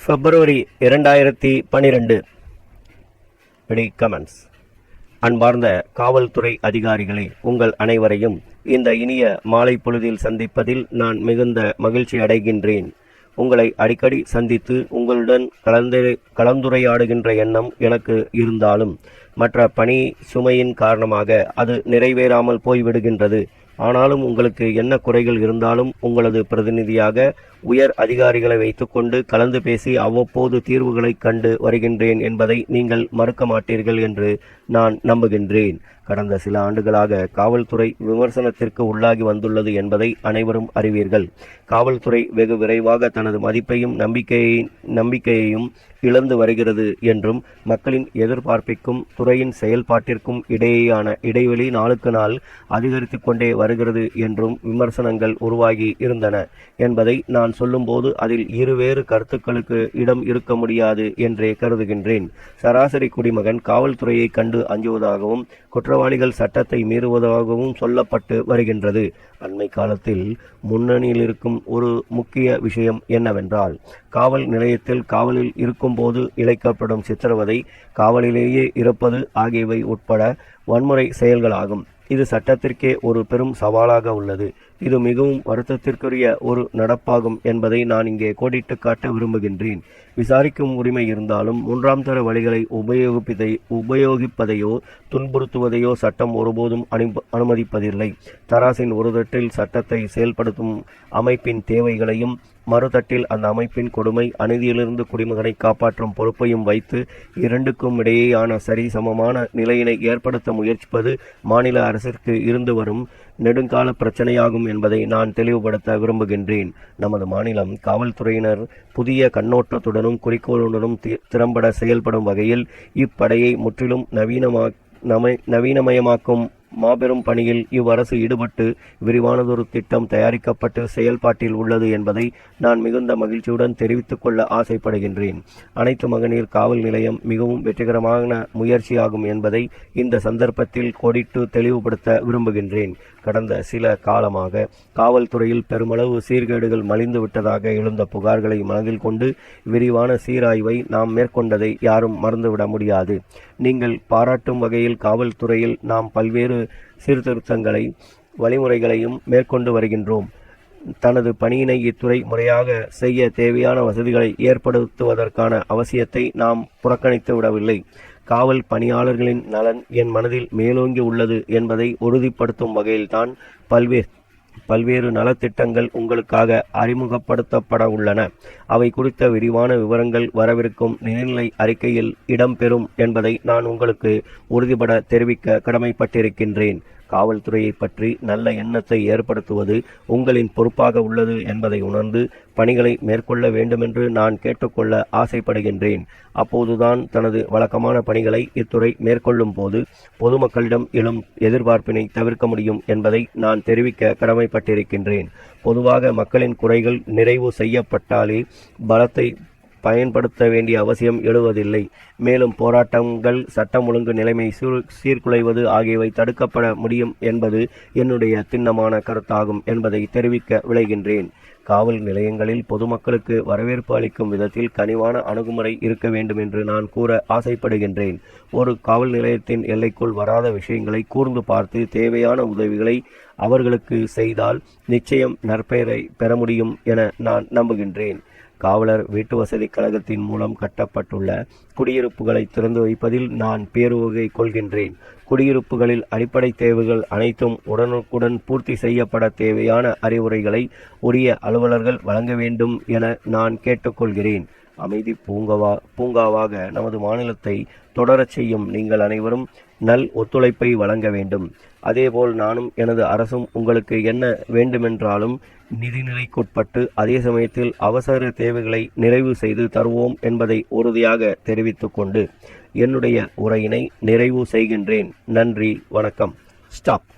பிப்ரவரி 2012 விடை கமெண்ட்ஸ். அன்பார்ந்த காவல்துறை அதிகாரிகளே, உங்கள் அனைவரையும் இந்த இனிய மாலை பொழுதில் சந்திப்பதில் நான் மிகுந்த மகிழ்ச்சி அடைகின்றேன். உங்களை அடிக்கடி சந்தித்து உங்களுடன் கலந்துரையாடுகின்ற எண்ணம் எனக்கு இருந்தாலும் மற்ற பணி சுமையின் காரணமாக அது நிறைவேறாமல் போய்விடுகின்றது. ஆனாலும் உங்களுக்கு என்ன குறைகள் இருந்தாலும் உங்களது பிரதிநிதியாக உயர் அதிகாரிகளை வைத்துக்கொண்டு கலந்து பேசி அவ்வப்போது தீர்வுகளை கண்டு வருகின்றேன் என்பதை நீங்கள் மறுக்க மாட்டீர்கள் என்று நான் நம்புகின்றேன். கடந்த சில ஆண்டுகளாக காவல்துறை விமர்சனத்திற்கு உள்ளாகி வந்துள்ளது என்பதை அனைவரும் அறிவீர்கள். காவல்துறை வெகு விரைவாக தனது மதிப்பையும் நம்பிக்கையையும் இழந்து வருகிறது என்றும் மக்களின் எதிர்பார்ப்பிற்கும் துறையின் செயல்பாட்டிற்கும் இடையேயான இடைவெளி நாளுக்கு நாள் அதிகரித்து கொண்டே வருகிறது என்றும் விமர்சனங்கள் உருவாகி இருந்தன என்பதை நான் சொல்லும்போது அதில் இருவேறு கருத்துக்களுக்கு இடம் இருக்க முடியாது என்றே கருதுகின்றேன். சராசரி குடிமகன் காவல்துறையை கண்டு அஞ்சுவதாகவும் குற்றவாளிகள் சட்டத்தை மீறுவதாகவும் சொல்லப்பட்டு வருகின்றது. அண்மை காலத்தில் முன்னணியில் இருக்கும் ஒரு முக்கிய விஷயம் என்னவென்றால், காவல் நிலையத்தில் காவலில் இருக்கும்போது இழைக்கப்படும் சித்திரவதை, காவலிலேயே இருப்பது ஆகியவை உட்பட வன்முறை செயல்களாகும். இது சட்டத்திற்கே ஒரு பெரும் சவாலாக உள்ளது. இது மிகவும் வருத்தத்திற்குரிய ஒரு நடப்பாகும் என்பதை நான் இங்கே கோடிட்டு காட்ட விரும்புகின்றேன். விசாரிக்கும் உரிமை இருந்தாலும் மூன்றாம் தர வழிகளை உபயோகிப்பதையோ துன்புறுத்துவதையோ சட்டம் ஒருபோதும் அனுமதிப்பதில்லை. தராசின் ஒரு தட்டில் சட்டத்தை செயல்படுத்தும் அமைப்பின் தேவைகளையும் மறுதட்டில் அந்த அமைப்பின் கொடுமை அநீதியிலிருந்து குடிமகனை காப்பாற்றும் பொறுப்பையும் வைத்து இரண்டுக்கும் இடையேயான சரிசமமான நிலையினை ஏற்படுத்த முயற்சிப்பது மாநில அரசிற்கு இருந்து வரும் நெடுங்கால பிரச்சனையாகும் என்பதை நான் தெளிவுபடுத்த விரும்புகின்றேன். நமது மாநிலம் காவல்துறையினர் புதிய கண்ணோட்டத்துடனும் குறிக்கோளுடனும் திறம்பட செயல்படும் வகையில் இப்படையை முற்றிலும் நவீனமயமாக்கும் மாபெரும் பணியில் இவ்வரசு ஈடுபட்டு விரிவானதொரு திட்டம் தயாரிக்கப்பட்டு செயல்பாட்டில் உள்ளது என்பதை நான் மிகுந்த மகிழ்ச்சியுடன் தெரிவித்துக் கொள்ள ஆசைப்படுகின்றேன். அனைத்து மகளிர் காவல் நிலையம் மிகவும் வெற்றிகரமான முயற்சியாகும் என்பதை இந்த சந்தர்ப்பத்தில் கோடிட்டு தெளிவுபடுத்த விரும்புகின்றேன். கடந்த சில காலமாக காவல்துறையில் பெருமளவு சீர்கேடுகள் மலிந்து விட்டதாக எழுந்த புகார்களை மனதில் கொண்டு விரிவான சீராய்வை நாம் மேற்கொண்டதை யாரும் மறந்துவிட முடியாது. நீங்கள் பாராட்டும் வகையில் காவல்துறையில் நாம் பல்வேறு சீர்திருத்தங்களை வழிமுறைகளையும் மேற்கொண்டு வருகின்றோம். தனது பணியினை இத்துறை முறையாக செய்ய தேவையான வசதிகளை ஏற்படுத்துவதற்கான அவசியத்தை நாம் புறக்கணித்து விடவில்லை. காவல் பணியாளர்களின் நலன் என் மனதில் மேலோங்கி உள்ளது என்பதை உறுதிப்படுத்தும் வகையில்தான் பல்வேறு நலத்திட்டங்கள் உங்களுக்காக அறிமுகப்படுத்தப்பட உள்ளன. அவை குறித்த விரிவான விவரங்கள் வரவிருக்கும் நிதிநிலை அறிக்கையில் இடம்பெறும் என்பதை நான் உங்களுக்கு உறுதிபட தெரிவிக்க கடமைப்பட்டிருக்கின்றேன். காவல்துறையை பற்றி நல்ல எண்ணத்தை ஏற்படுத்துவது உங்களின் பொறுப்பாக உள்ளது என்பதை உணர்ந்து பணிகளை மேற்கொள்ள வேண்டுமென்று நான் கேட்டுக்கொள்ள ஆசைப்படுகின்றேன். அப்போதுதான் தனது வழக்கமான பணிகளை இத்துறை மேற்கொள்ளும் போது பொதுமக்களிடம் எழும் எதிர்பார்ப்பினை தவிர்க்க முடியும் என்பதை நான் தெரிவிக்க கடமைப்பட்டிருக்கின்றேன். பொதுவாக மக்களின் குறைகள் நிறைவு செய்யப்பட்டாலே பலத்தை பயன்படுத்த வேண்டிய அவசியம் எழுவதில்லை. மேலும் போராட்டங்கள், சட்டம் ஒழுங்கு நிலைமை சீர்குலைவது ஆகியவை தடுக்கப்பட முடியும் என்பது என்னுடைய திண்ணமான கருத்தாகும் என்பதை தெரிவிக்க விளைகின்றேன். காவல் நிலையங்களில் பொதுமக்களுக்கு வரவேற்பு அளிக்கும் விதத்தில் கனிவான அணுகுமுறை இருக்க வேண்டும் என்று நான் கூற ஆசைப்படுகின்றேன். ஒரு காவல் நிலையத்தின் எல்லைக்குள் வராத விஷயங்களை கூர்ந்து பார்த்து தேவையான உதவிகளை அவர்களுக்கு செய்தால் நிச்சயம் நற்பெயரை பெற முடியும் என நான் நம்புகின்றேன். காவலர் வீட்டு வசதி கழகத்தின் மூலம் கட்டப்பட்டுள்ள குடியிருப்புகளை திறந்து வைப்பதில் நான் பேருவகை கொள்கின்றேன். குடியிருப்புகளில் அடிப்படை தேவைகள் அனைத்தும் உடனுக்குடன் பூர்த்தி செய்யப்பட தேவையான அறிவுரைகளை உரிய அலுவலர்கள் வழங்க வேண்டும் என நான் கேட்டுக்கொள்கிறேன். அமைதி பூங்காவாக நமது மாநிலத்தை தொடரச் செய்யும் நீங்கள் அனைவரும் நல் ஒத்துழைப்பை வழங்க வேண்டும். அதேபோல் நானும் எனது அரசும் உங்களுக்கு என்ன வேண்டுமென்றாலும் நிதிநிலைக்குட்பட்டு அதே சமயத்தில் அவசர தேவைகளை நிறைவு செய்து தருவோம் என்பதை உறுதியாக தெரிவித்துக் கொண்டு என்னுடைய உரையினை நிறைவு செய்கின்றேன். நன்றி, வணக்கம். ஸ்டாப்.